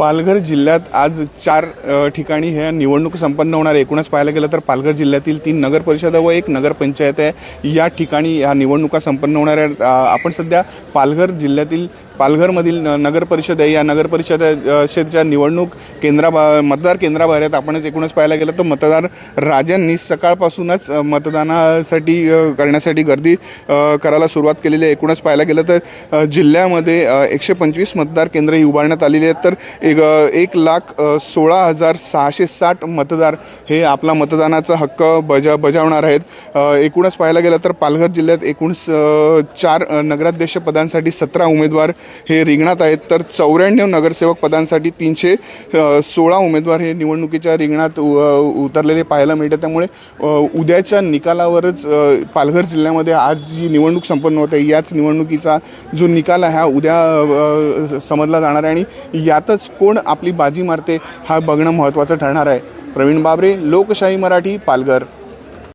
पालघर जिल्ह्यात आज 4 ठिकाणी ह्या निवडणूक संपन्न होणार आहे। एकूणच पाहायला गेलं तर पालघर जिल्ह्यातील 3 नगर परिषदा व 1 नगरपंचायत आहे। या ठिकाणी या निवडणुका संपन्न होणार आहेत। आपण सध्या पालघर जिल्ह्यातील पालघरमधील नगर परिषद आहे। या नगर परिषदेच्या निवडणूक मतदार केंद्राबाहेर आहेत। आपणच एकूणच पाहायला गेलं तर मतदार राजांनी सकाळपासूनच मतदानासाठी करण्यासाठी गर्दी करायला सुरुवात केलेली आहे। एकूणच पाहायला गेलं तर जिल्ह्यामध्ये 125 मतदार केंद्रे उभारण्यात आलेली आहेत। तर 1,16,660 मतदार हे आपला मतदानाचा हक्क बजावणार आहेत। एकूणच पाहायला गेलं तर पालघर जिल्ह्यात एकूण 4 नगराध्यक्ष पदांसाठी 17 उमेदवार हे रिंगणात आहेत। तर 94 नगरसेवक पदांसाठी 316 उमेदवार हे निवडणुकीच्या रिंगणात उतरलेले पाहायला मिळतात। त्यामुळे उद्याच्या निकालावरच पालघर जिल्ह्यामध्ये आज जी निवडणूक संपन्न होते याच निवडणुकीचा जो निकाल आहे हा उद्या समजला जाणार आहे आणि यातच कोण आपली बाजी मारते हा बघणं महत्त्वाचं ठरणार आहे। प्रवीण बाबरे, लोकशाही मराठी, पालघर।